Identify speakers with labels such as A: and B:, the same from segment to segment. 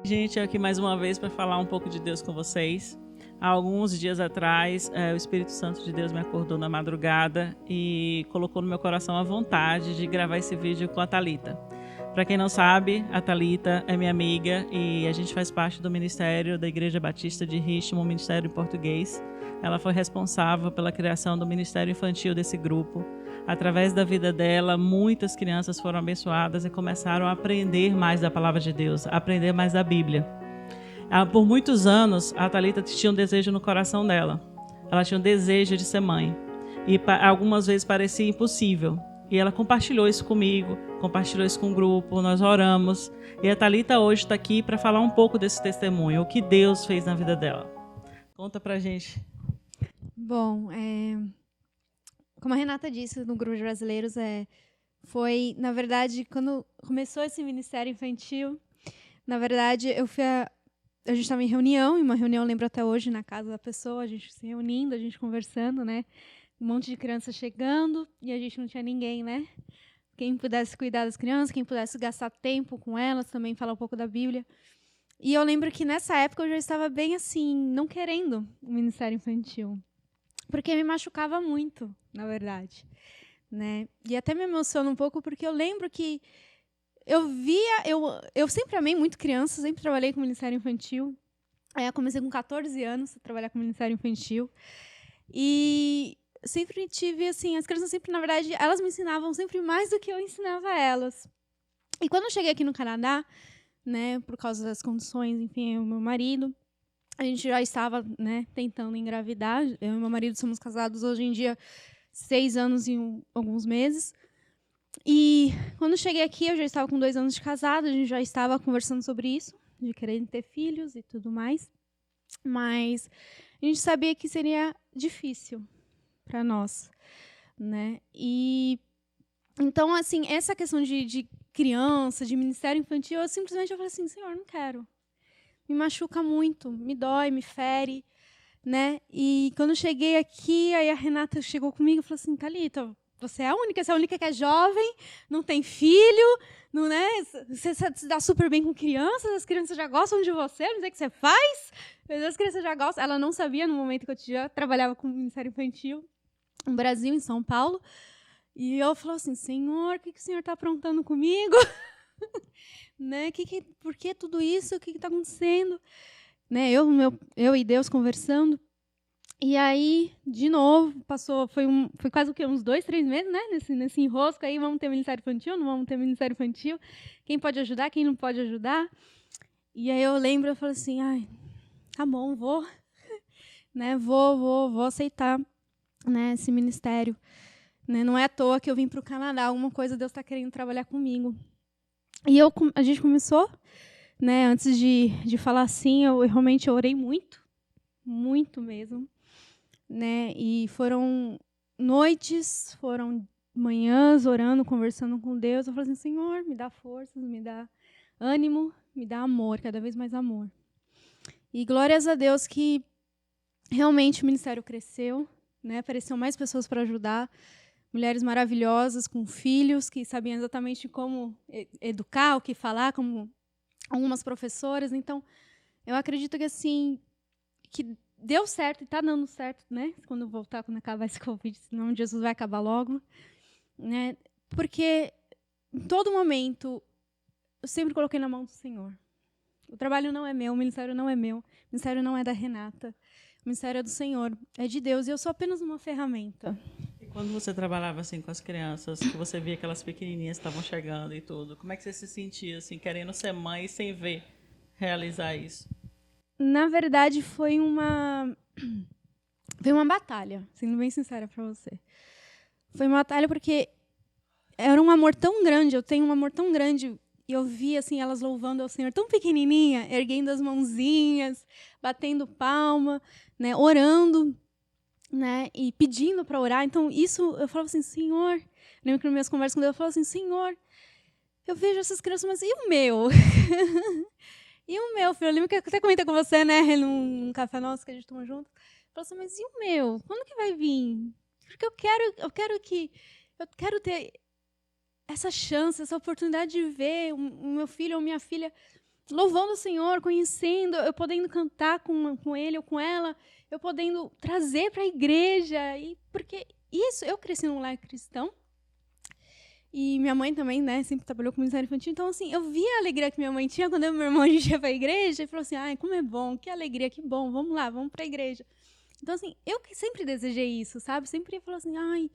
A: Gente, aqui mais uma vez para falar um pouco de Deus com vocês. Há alguns dias atrás, o Espírito Santo de Deus me acordou na madrugada e colocou no meu coração a vontade de gravar esse vídeo com a Thalita. Para quem não sabe, a Thalita é minha amiga e a gente faz parte do ministério da Igreja Batista de Richmond, ministério em português. Ela foi responsável pela criação do ministério infantil desse grupo. Através da vida dela, muitas crianças foram abençoadas e começaram a aprender mais da palavra de Deus, a aprender mais da Bíblia. Por muitos anos, a Thalita tinha um desejo no coração dela. Ela tinha um desejo de ser mãe. E algumas vezes parecia impossível. E ela compartilhou isso comigo, compartilhou isso com o grupo, nós oramos. E a Thalita hoje está aqui para falar um pouco desse testemunho, o que Deus fez na vida dela. Conta pra gente.
B: Bom, como a Renata disse, no Grupo de Brasileiros, foi, na verdade, quando começou esse ministério infantil, na verdade, a gente estava em uma reunião, lembro até hoje, na casa da pessoa, a gente se reunindo, a gente conversando, né? Um monte de crianças chegando e a gente não tinha ninguém, né? Quem pudesse cuidar das crianças, quem pudesse gastar tempo com elas, também falar um pouco da Bíblia. E eu lembro que nessa época eu já estava bem assim, não querendo o ministério infantil. Porque me machucava muito, na verdade, né? E até me emociona um pouco porque eu lembro que eu sempre amei muito crianças, sempre trabalhei com o Ministério Infantil. Aí eu comecei com 14 anos a trabalhar com o Ministério Infantil. E sempre tive, assim, as crianças sempre, na verdade, elas me ensinavam sempre mais do que eu ensinava a elas. E quando eu cheguei aqui no Canadá, né, por causa das condições, enfim, o meu marido, a gente já estava, né, tentando engravidar. Eu e meu marido somos casados hoje em dia 6 anos e alguns meses. E quando eu cheguei aqui, eu já estava com 2 anos de casado, a gente já estava conversando sobre isso, de querer ter filhos e tudo mais. Mas a gente sabia que seria difícil para nós, né? E então, assim, essa questão de criança, de ministério infantil, eu falei assim, Senhor, não quero. Me machuca muito, me dói, me fere, né? E quando eu cheguei aqui, aí a Renata chegou comigo e falou assim, Thalita, você é a única que é jovem, não tem filho, não, né? Você se dá super bem com crianças, as crianças já gostam de você, não sei o que você faz, mas as crianças já gostam. Ela não sabia no momento que eu já trabalhava com o Ministério Infantil no Brasil, em São Paulo. E eu falei assim, Senhor, o que o Senhor está aprontando comigo? Né? Por que tudo isso? O que está acontecendo? Né? Eu e Deus conversando. E aí, de novo, foi quase o quê? Uns 2, 3 meses, né? Nesse enrosco aí, vamos ter Ministério Infantil, não vamos ter Ministério Infantil? Quem pode ajudar, quem não pode ajudar? E aí eu lembro, eu falei assim, ai, tá bom, vou, né? Vou aceitar, né, esse ministério. Né? Não é à toa que eu vim para o Canadá, alguma coisa Deus está querendo trabalhar comigo. E a gente começou, né? Antes de falar assim, eu realmente orei muito, muito mesmo. Né? E foram noites, foram manhãs orando, conversando com Deus. Eu falei assim, Senhor, me dá forças, me dá ânimo, me dá amor, cada vez mais amor. E glórias a Deus que realmente o ministério cresceu, né? Apareceram mais pessoas para ajudar, mulheres maravilhosas com filhos que sabiam exatamente como educar, o que falar, como algumas professoras. Então, eu acredito que assim que deu certo e está dando certo, né? Quando voltar, quando acabar esse Covid, senão Jesus vai acabar logo, né? Porque em todo momento eu sempre coloquei na mão do Senhor. O trabalho não é meu, o ministério não é meu, o ministério não é da Renata, o ministério é do Senhor, é de Deus, e eu sou apenas uma ferramenta.
A: E quando você trabalhava assim com as crianças, que você via que elas pequenininhas estavam chegando e tudo, como é que você se sentia assim, querendo ser mãe sem ver realizar isso?
B: Na verdade, foi uma batalha, sendo bem sincera para você. Foi uma batalha porque era um amor tão grande, eu tenho um amor tão grande, e eu vi assim, elas louvando ao Senhor, tão pequenininha, erguendo as mãozinhas, batendo palma, né, orando, né, e pedindo para orar. Então, isso, eu falava assim, Senhor, lembro que nas minhas conversas com Deus, eu falava assim, Senhor, eu vejo essas crianças, mas e o meu? E o meu, filho? Eu lembro que eu até comentei com você, né, num café nosso que a gente tomou junto. Eu falei assim, mas e o meu? Quando que vai vir? Porque eu quero ter essa chance, essa oportunidade de ver o meu filho ou minha filha louvando o Senhor, conhecendo, eu podendo cantar com ele ou com ela, eu podendo trazer para a igreja. E porque isso, eu cresci num lar cristão. E minha mãe também, né, sempre trabalhou com ministério infantil. Então, assim, eu via a alegria que minha mãe tinha quando eu e meu irmão a gente ia para a igreja. E falou assim, ai, como é bom, que alegria, que bom, vamos lá, vamos para a igreja. Então, assim, eu sempre desejei isso, sabe? Sempre ia falar assim, ai,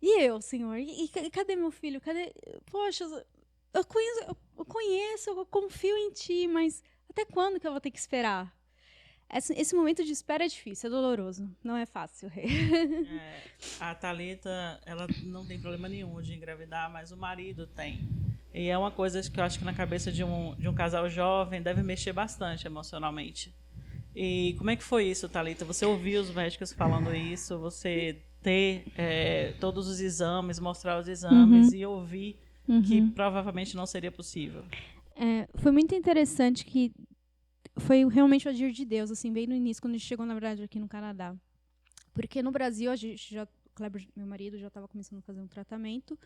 B: e eu, Senhor? E cadê meu filho? Cadê? Poxa, eu conheço, eu confio em Ti, mas até quando que eu vou ter que esperar? Esse momento de espera é difícil, é doloroso, não é fácil.
A: A Thalita, ela não tem problema nenhum de engravidar, mas o marido tem. E é uma coisa que eu acho que na cabeça de um casal jovem deve mexer bastante emocionalmente. E como é que foi isso, Thalita? Você ouviu os médicos falando isso, você ter todos os exames, mostrar os exames e ouvir que provavelmente não seria possível?
B: Foi muito interessante que foi realmente o agir de Deus, assim, bem no início, quando a gente chegou, na verdade, aqui no Canadá. Porque no Brasil, a gente já, o Kleber, meu marido, já estava começando a fazer um tratamento,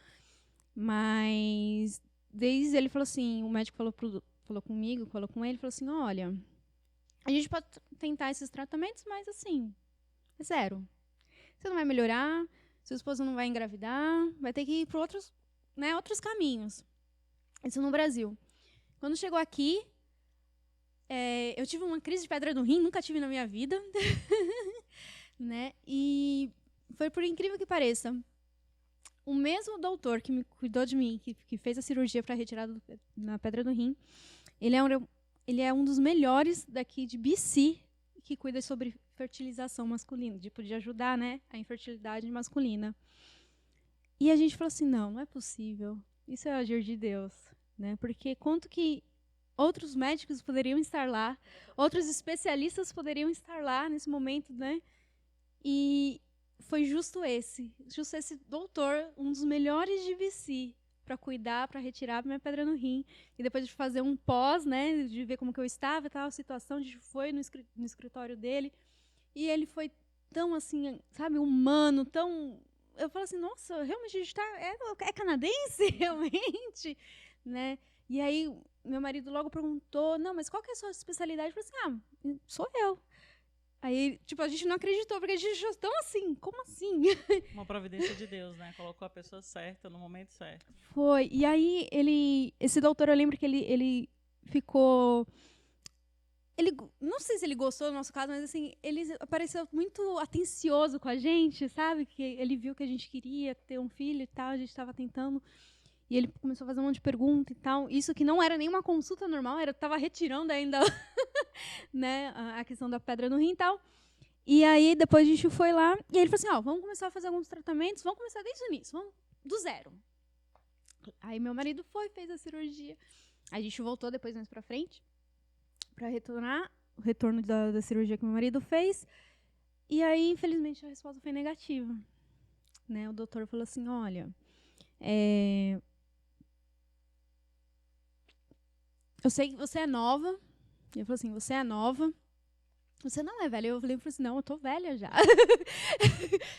B: mas desde ele falou assim, o médico falou comigo, falou com ele, falou assim, olha, a gente pode tentar esses tratamentos, mas assim, é zero. Você não vai melhorar, sua esposa não vai engravidar, vai ter que ir para outros caminhos. Isso no Brasil. Quando chegou aqui, eu tive uma crise de pedra no rim, nunca tive na minha vida. Né? E foi por incrível que pareça, o mesmo doutor que me cuidou de mim, que fez a cirurgia para retirada da pedra do rim, ele é um dos melhores daqui de BC que cuida sobre fertilização masculina, tipo, de ajudar, né, a infertilidade masculina. E a gente falou assim, não é possível. Isso é o agir de Deus, né? Porque quanto que outros médicos poderiam estar lá, outros especialistas poderiam estar lá nesse momento, né? E foi justo esse doutor, um dos melhores de BC, para cuidar, para retirar minha pedra no rim. E depois de fazer um pós, né, de ver como que eu estava, tal situação, a gente foi no escritório dele. E ele foi tão, assim, sabe, humano, tão... Eu falo assim, nossa, realmente a gente é canadense, realmente, né? E aí, meu marido logo perguntou, não, mas qual que é a sua especialidade? Eu falei assim, sou eu. Aí, tipo, a gente não acreditou, porque a gente achou tão assim, como assim?
A: Uma providência de Deus, né? Colocou a pessoa certa no momento certo.
B: Foi. E aí, esse doutor, eu lembro que ele ficou... não sei se ele gostou do nosso caso, mas assim, ele pareceu muito atencioso com a gente, sabe? Que ele viu que a gente queria ter um filho e tal, a gente estava tentando. E ele começou a fazer um monte de perguntas e tal. Isso que não era nenhuma consulta normal, estava retirando ainda né, a questão da pedra no rim e tal. E aí, depois a gente foi lá, e ele falou assim, vamos começar a fazer alguns tratamentos, vamos começar desde o início, vamos do zero. Aí meu marido fez a cirurgia. A gente voltou depois mais pra frente, pra retornar, o retorno da cirurgia que meu marido fez. E aí, infelizmente, a resposta foi negativa. Né? O doutor falou assim, olha, eu sei que você é nova. Ele falou assim, você é nova. Você não é velha. Eu falei assim, não, eu tô velha já.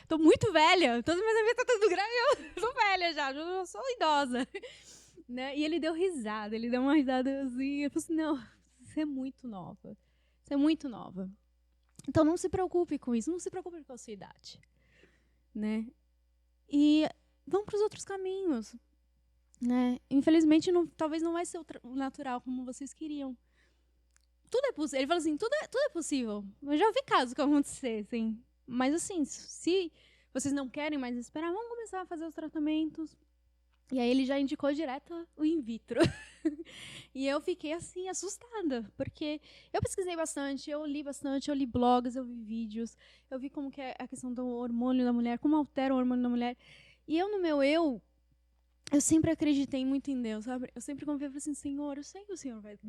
B: Tô muito velha. Toda minha vida tá tudo grave, eu tô velha já. Eu sou idosa. Né? E ele deu risada. Ele deu uma risada assim. Ele falou assim, não, você é muito nova. Você é muito nova. Então não se preocupe com isso. Não se preocupe com a sua idade. Né? E vão para os outros caminhos. Né? Infelizmente, talvez não vai ser o natural como vocês queriam. Tudo é possível. Ele falou assim, tudo é possível. Eu já vi casos que acontecessem. Mas assim, se vocês não querem mais esperar, vamos começar a fazer os tratamentos. E aí ele já indicou direto o in vitro. E eu fiquei assim, assustada. Porque eu pesquisei bastante, eu li bastante, eu li blogs, eu vi vídeos. Eu vi como que é a questão do hormônio da mulher, como altera o hormônio da mulher. E eu, no meu eu sempre acreditei muito em Deus, sabe? Eu sempre confiei assim, Senhor, eu sei que o Senhor vai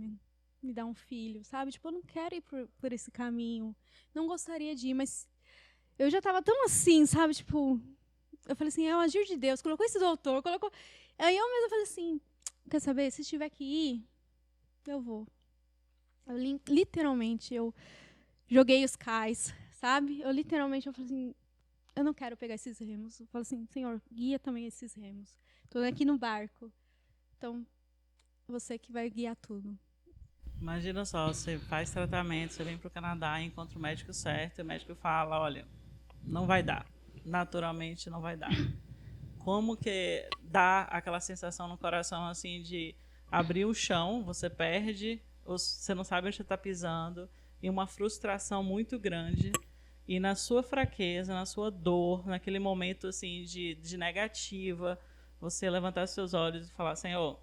B: me dar um filho, sabe? Tipo, eu não quero ir por esse caminho. Não gostaria de ir, mas eu já tava tão assim, sabe? Tipo, eu falei assim, é o agir de Deus. Colocou esse doutor, colocou... Aí eu mesma falei assim, quer saber? Se tiver que ir, eu vou. Literalmente, eu joguei os cais, sabe? Eu literalmente, eu falei assim, eu não quero pegar esses remos. Eu falei assim, Senhor, guia também esses remos. Tô aqui no barco. Então, você que vai guiar tudo.
A: Imagina só, você faz tratamento, você vem para o Canadá, encontra o médico certo, e o médico fala, olha, não vai dar, naturalmente não vai dar. Como que dá aquela sensação no coração, assim, de abrir o chão, você perde, você não sabe onde você está pisando, e uma frustração muito grande, e na sua fraqueza, na sua dor, naquele momento, assim, de negativa, você levantar seus olhos e falar, Senhor,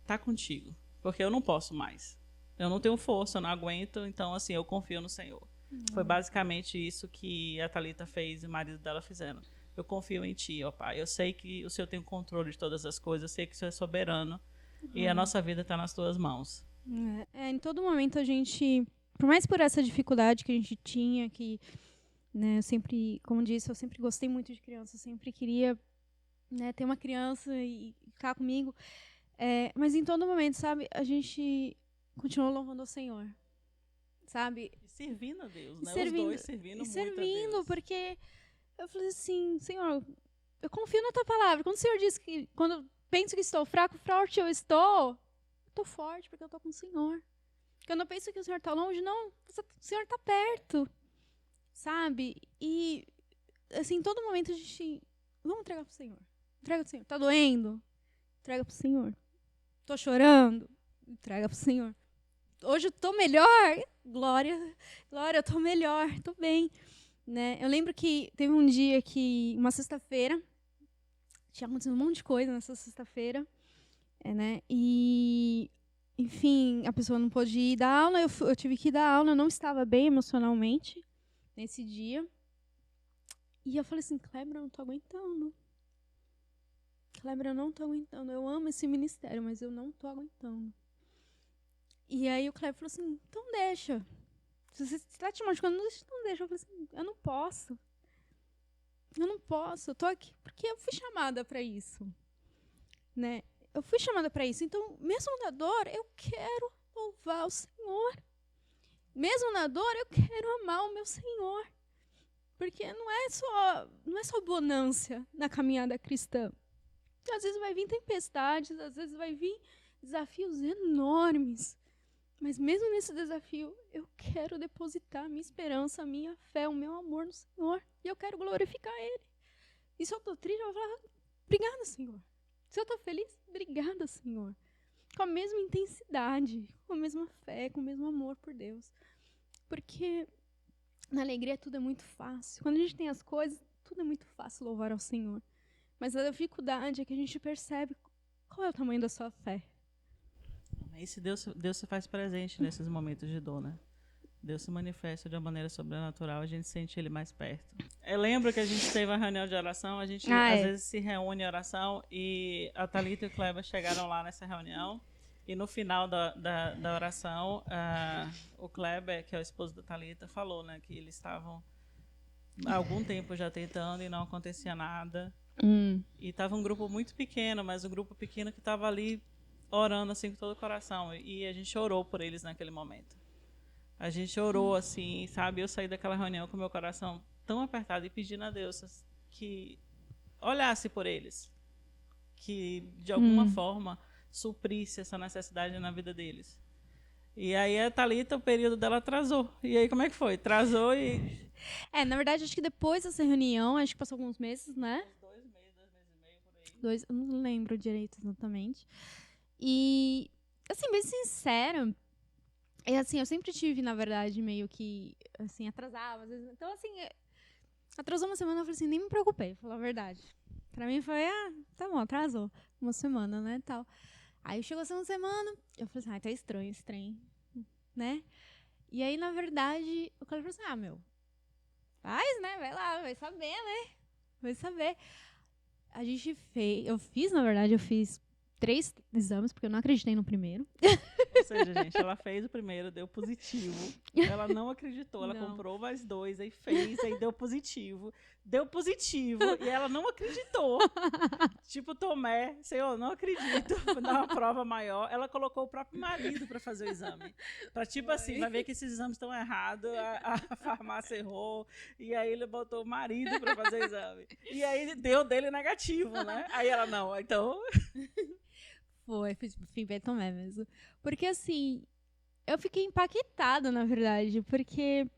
A: tá contigo, porque eu não posso mais. Eu não tenho força, eu não aguento, então, assim, eu confio no Senhor. Foi basicamente isso que a Thalita fez e o marido dela fizeram. Eu confio em Ti, ó Pai. Eu sei que o Senhor tem o controle de todas as coisas, eu sei que o Senhor é soberano e a nossa vida está nas Tuas mãos.
B: Em todo momento a gente, por mais por essa dificuldade que a gente tinha, que, né, eu sempre, como disse, eu sempre gostei muito de criança, eu sempre queria, né, ter uma criança e ficar comigo. Mas em todo momento, sabe, a gente continuou louvando ao Senhor, sabe?
A: E servindo a Deus, né?
B: Servindo,
A: os dois servindo muito a Deus.
B: porque eu falei assim, Senhor, eu confio na Tua palavra. Quando o Senhor diz que, quando eu penso que estou fraco, forte eu estou forte porque eu estou com o Senhor. Quando eu penso que o Senhor está longe, não, o Senhor está perto, sabe? E, assim, em todo momento a gente, vamos entregar para o Senhor. Entrega para o Senhor. Está doendo? Entrega para o Senhor. Estou chorando? Entrega para o Senhor. Hoje eu estou melhor? Glória, eu estou melhor, estou bem. Né? Eu lembro que teve um dia que, uma sexta-feira, tinha acontecido um monte de coisa nessa sexta-feira, né? E, enfim, a pessoa não pôde ir dar aula, eu tive que ir dar aula, eu não estava bem emocionalmente nesse dia. E eu falei assim, Kleber, eu não estou aguentando. Kleber, eu não estou aguentando. Eu amo esse ministério, mas eu não estou aguentando. E aí o Kleber falou assim, então deixa. Se você está te machucando, não deixa. Eu falei assim, eu não posso. Eu tô aqui porque eu fui chamada para isso. Né? Eu fui chamada para isso. Então, mesmo na dor, eu quero louvar o Senhor. Mesmo na dor, eu quero amar o meu Senhor. Porque não é só bonância na caminhada cristã. Às vezes vai vir tempestades, às vezes vai vir desafios enormes. Mas mesmo nesse desafio, eu quero depositar a minha esperança, a minha fé, o meu amor no Senhor. E eu quero glorificar Ele. E se eu estou triste, eu vou falar, obrigada, Senhor. Se eu estou feliz, obrigada, Senhor. Com a mesma intensidade, com a mesma fé, com o mesmo amor por Deus. Porque na alegria tudo é muito fácil. Quando a gente tem as coisas, tudo é muito fácil louvar ao Senhor. Mas a dificuldade é que a gente percebe qual é o tamanho da sua fé.
A: E se Deus se faz presente nesses momentos de dor, né? Deus se manifesta de uma maneira sobrenatural, a gente sente Ele mais perto. Eu lembro que a gente teve uma reunião de oração, a gente às vezes se reúne em oração, e a Thalita e o Kleber chegaram lá nessa reunião, e no final da oração, o Kleber, que é o esposo da Thalita, falou, né, que eles estavam há algum tempo já tentando e não acontecia nada. E estava um grupo muito pequeno, mas um grupo pequeno que estava ali orando assim com todo o coração, e a gente orou por eles naquele momento. A gente orou assim, sabe? Eu saí daquela reunião com meu coração tão apertado e pedindo a Deus que olhasse por eles, que de alguma forma suprisse essa necessidade na vida deles. E aí a Thalita, o período dela atrasou. E aí como é que foi? Atrasou e...
B: Na verdade, acho que depois dessa reunião, acho que passou alguns meses, né?
A: 2 meses e meio por aí.
B: Eu não lembro direito exatamente. E, assim, bem sincera, assim, eu sempre tive, na verdade, meio que, assim, atrasava. Às vezes, então, assim, atrasou uma semana, eu falei assim, nem me preocupei, pra falar a verdade. Pra mim foi, tá bom, atrasou uma semana, né, tal. Aí chegou essa uma semana, eu falei assim, tá estranho esse trem, né? E aí, na verdade, o cara falou assim, meu, faz, né, vai lá, vai saber, né? Vai saber. Eu fiz 3 exames, porque eu não acreditei no primeiro.
A: Ou seja, gente, ela fez o primeiro, deu positivo. Ela não acreditou, ela comprou mais 2, aí fez, aí deu positivo. Deu positivo, e ela não acreditou. Tipo, Tomé, Senhor, não acredito. Vou dar uma prova maior. Ela colocou o próprio marido para fazer o exame. Pra, tipo assim, vai ver que esses exames estão errados, a farmácia errou, e aí ele botou o marido para fazer o exame. E aí deu dele negativo, né? Aí ela, não, então...
B: Foi bem Tomé mesmo. Porque, assim, eu fiquei impactada, na verdade, porque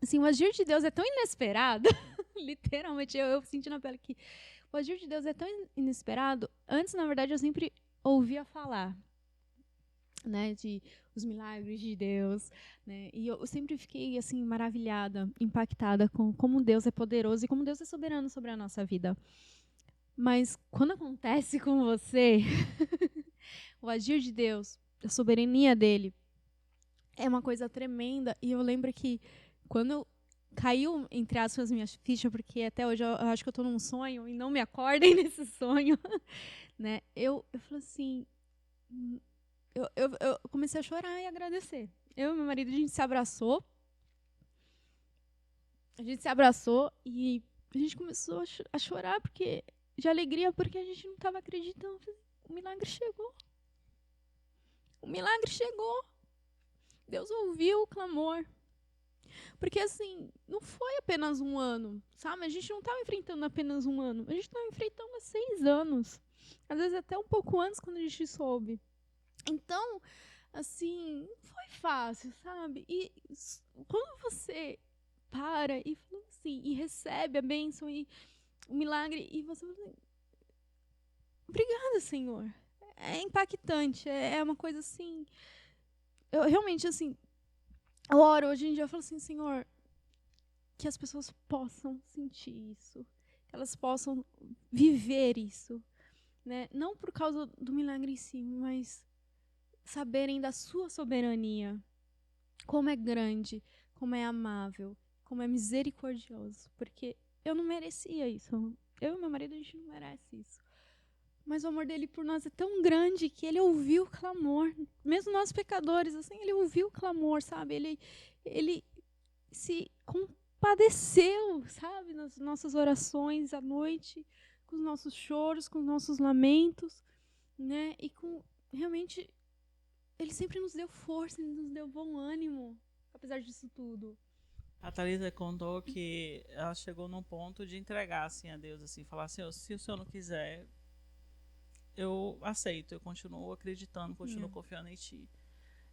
B: assim, o agir de Deus é tão inesperado, literalmente, eu senti na pele que o agir de Deus é tão inesperado. Antes, na verdade, eu sempre ouvia falar, né, de os milagres de Deus, né, e eu sempre fiquei, assim, maravilhada, impactada com como Deus é poderoso e como Deus é soberano sobre a nossa vida. Mas quando acontece com você, o agir de Deus, a soberania dele, é uma coisa tremenda. E eu lembro que quando caiu, entre aspas, minhas fichas, porque até hoje eu acho que eu estou num sonho e não me acordem nesse sonho, né? Eu falei assim, eu comecei a chorar e agradecer. Eu e meu marido, a gente se abraçou e a gente começou a chorar porque de alegria, porque a gente não estava acreditando. O milagre chegou. O milagre chegou. Deus ouviu o clamor. Porque, assim, não foi apenas um ano, sabe? A gente não estava enfrentando apenas um ano. A gente estava enfrentando há 6 anos. Às vezes até um pouco antes, quando a gente soube. Então, assim, não foi fácil, sabe? E quando você para e fala assim, e recebe a bênção e o milagre, e você fala assim, obrigada, Senhor. É impactante, é uma coisa assim. Eu realmente, assim, eu oro hoje em dia, eu falo assim, Senhor, que as pessoas possam sentir isso, que elas possam viver isso, né? Não por causa do milagre em si, mas saberem da sua soberania, como é grande, como é amável, como é misericordioso, porque eu não merecia isso. Eu e meu marido, a gente não merece isso. Mas o amor dele por nós é tão grande que ele ouviu o clamor. Mesmo nós pecadores, assim, ele ouviu o clamor, sabe? Ele se compadeceu, sabe? Nas nossas orações à noite, com os nossos choros, com os nossos lamentos, né? E com, realmente, ele sempre nos deu força, ele nos deu bom ânimo, apesar disso tudo.
A: A Thalita contou que ela chegou num ponto de entregar assim a Deus, assim, falar assim, se o Senhor não quiser, eu aceito, eu continuo acreditando, continuo confiando em Ti.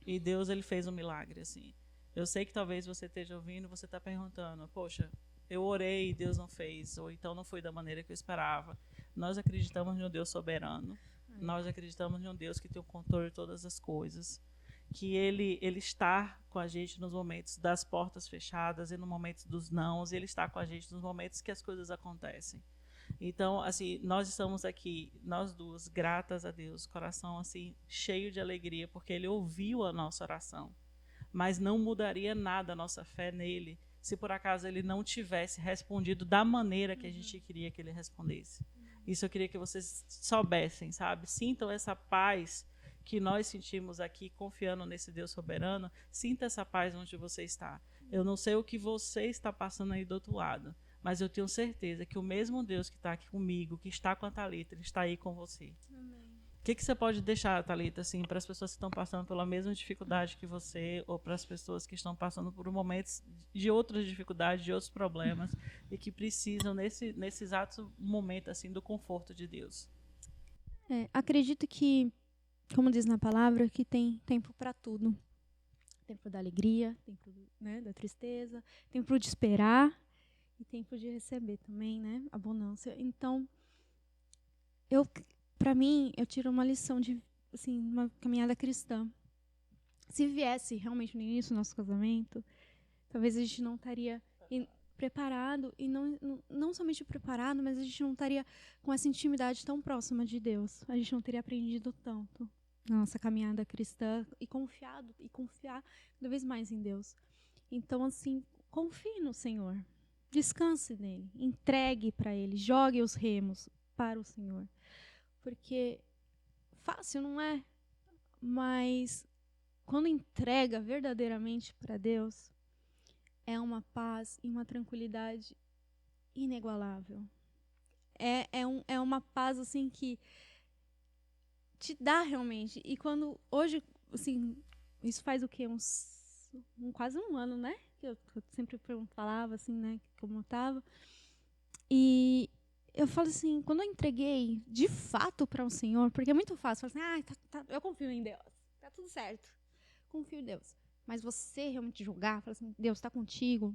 A: E Deus, Ele fez um milagre, assim. Eu sei que talvez você esteja ouvindo e você está perguntando, poxa, eu orei e Deus não fez, ou então não foi da maneira que eu esperava. Nós acreditamos em um Deus soberano, nós acreditamos em um Deus que tem o controle de todas as coisas, que ele está com a gente nos momentos das portas fechadas e nos momentos dos nãos, e Ele está com a gente nos momentos que as coisas acontecem. Então, assim, nós estamos aqui, nós duas, gratas a Deus, coração assim cheio de alegria, porque Ele ouviu a nossa oração. Mas não mudaria nada a nossa fé nele, se por acaso Ele não tivesse respondido da maneira que a gente queria que Ele respondesse. Isso eu queria que vocês soubessem, sabe? Sintam essa paz que nós sentimos aqui, confiando nesse Deus soberano. Sinta essa paz onde você está. Eu não sei o que você está passando aí do outro lado, mas eu tenho certeza que o mesmo Deus que está aqui comigo, que está com a Thalita, Ele está aí com você.
B: Amém.
A: O que você pode deixar, Thalita, assim, para as pessoas que estão passando pela mesma dificuldade que você, ou para as pessoas que estão passando por momentos de outras dificuldades, de outros problemas, e que precisam, nesse exato momento, assim, do conforto de Deus?
B: Acredito que, como diz na palavra, que tem tempo para tudo. Tempo da alegria, tempo, né, da tristeza, tempo de esperar e tempo de receber também, né, abundância. Então, para mim, eu tiro uma lição de, assim, uma caminhada cristã. Se viesse realmente no início do nosso casamento, talvez a gente não estaria preparado, e não somente preparado, mas a gente não estaria com essa intimidade tão próxima de Deus. A gente não teria aprendido tanto na nossa caminhada cristã e confiar cada vez mais em Deus. Então, assim, confie no Senhor. Descanse nele, entregue para ele, jogue os remos para o Senhor. Porque fácil não é, mas quando entrega verdadeiramente para Deus, é uma paz e uma tranquilidade inigualável. É uma paz assim que te dá realmente. E quando hoje, assim, isso faz o quê? Quase um ano, né? Que eu sempre falava assim, né? Como eu estava. E eu falo assim, quando eu entreguei de fato para o Senhor, porque é muito fácil falar assim, eu confio em Deus, tá tudo certo. confio em Deus. Mas você realmente jogar, falar assim, Deus está contigo.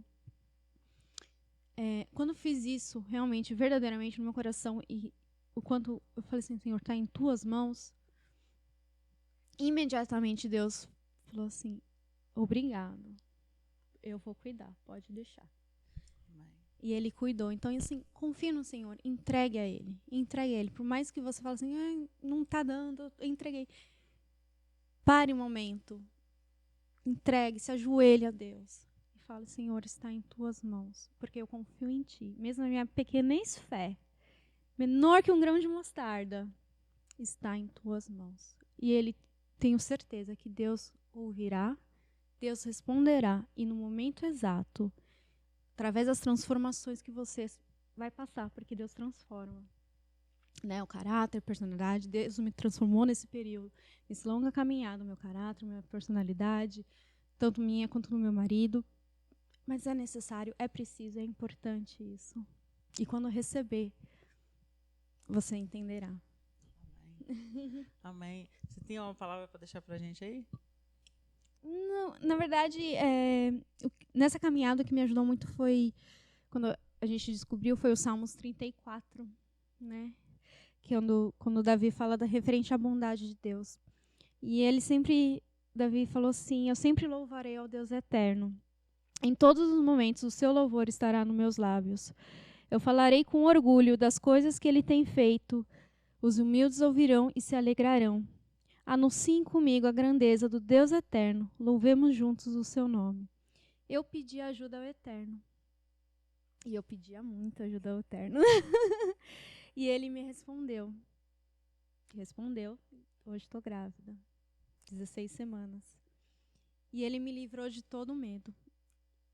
B: Quando eu fiz isso, realmente, verdadeiramente, no meu coração, e o quanto eu falei assim, Senhor, está em tuas mãos, imediatamente Deus falou assim, obrigado, eu vou cuidar, pode deixar. E ele cuidou. Então, assim, confie no Senhor, entregue a Ele. Entregue a Ele. Por mais que você fale assim, não está dando, eu entreguei. Pare um momento. Entregue, se ajoelhe a Deus. E fale, Senhor, está em tuas mãos. Porque eu confio em Ti. Mesmo a minha pequenez fé, menor que um grão de mostarda, está em tuas mãos. E Ele, tenho certeza que Deus ouvirá, Deus responderá. E no momento exato, através das transformações que você vai passar, porque Deus transforma, né, o caráter, a personalidade. Deus me transformou nesse período, nessa longa caminhada, o meu caráter, a minha personalidade, tanto minha quanto do meu marido. Mas é necessário, é preciso, é importante isso. E quando receber, você entenderá.
A: Amém. Amém. Você tem uma palavra para deixar para a gente aí?
B: Não, na verdade, nessa caminhada o que me ajudou muito foi, quando a gente descobriu, foi o Salmos 34, né? Que quando Davi fala referente à bondade de Deus. E ele sempre, Davi falou assim, eu sempre louvarei ao Deus eterno. Em todos os momentos o seu louvor estará nos meus lábios. Eu falarei com orgulho das coisas que ele tem feito. Os humildes ouvirão e se alegrarão. Anunciem comigo a grandeza do Deus eterno. Louvemos juntos o seu nome. Eu pedi ajuda ao Eterno. E eu pedia muito ajuda ao Eterno. E ele me respondeu. Hoje estou grávida. 16 semanas. E ele me livrou de todo medo.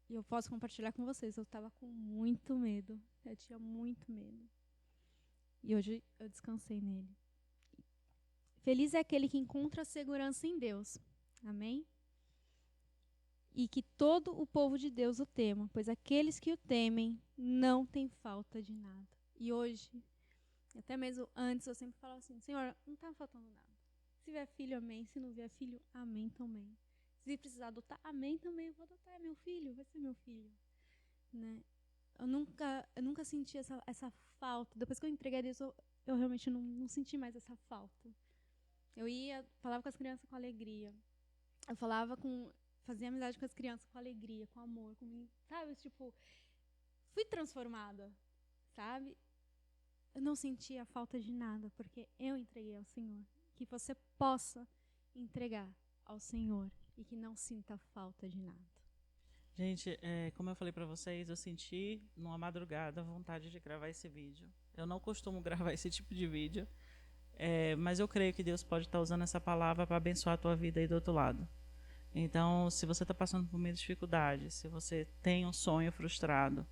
B: E eu posso compartilhar com vocês. Eu estava com muito medo. Eu tinha muito medo. E hoje eu descansei nele. Feliz é aquele que encontra segurança em Deus. Amém? E que todo o povo de Deus o tema, pois aqueles que o temem não têm falta de nada. E hoje, até mesmo antes, eu sempre falava assim, Senhor, não está faltando nada. Se vier filho, amém. Se não vier filho, amém também. Se precisar adotar, amém também. Eu vou adotar, é meu filho, vai ser meu filho. Né? Eu nunca senti essa falta. Depois que eu entreguei a Deus, eu realmente não senti mais essa falta. Eu falava com as crianças com alegria. Eu fazia amizade com as crianças com alegria, com amor, sabe? Tipo, fui transformada, sabe? Eu não sentia falta de nada, porque eu entreguei ao Senhor. Que você possa entregar ao Senhor e que não sinta falta de nada.
A: Gente, como eu falei para vocês, eu senti numa madrugada vontade de gravar esse vídeo. Eu não costumo gravar esse tipo de vídeo, mas eu creio que Deus pode estar usando essa palavra para abençoar a tua vida aí do outro lado. Então, se você está passando por muita dificuldade, se você tem um sonho frustrado,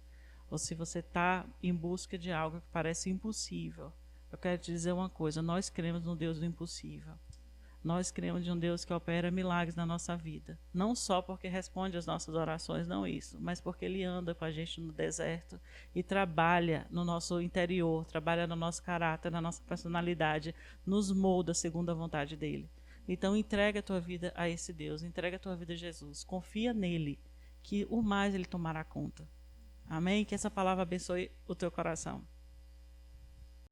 A: ou se você está em busca de algo que parece impossível, eu quero te dizer uma coisa, nós cremos no Deus do impossível. Nós cremos em um Deus que opera milagres na nossa vida. Não só porque responde às nossas orações, não isso, mas porque Ele anda com a gente no deserto e trabalha no nosso interior, trabalha no nosso caráter, na nossa personalidade, nos molda segundo a vontade dEle. Então entrega a tua vida a esse Deus, entrega a tua vida a Jesus, confia nele, que o mais Ele tomará conta. Amém? Que essa palavra abençoe o teu coração.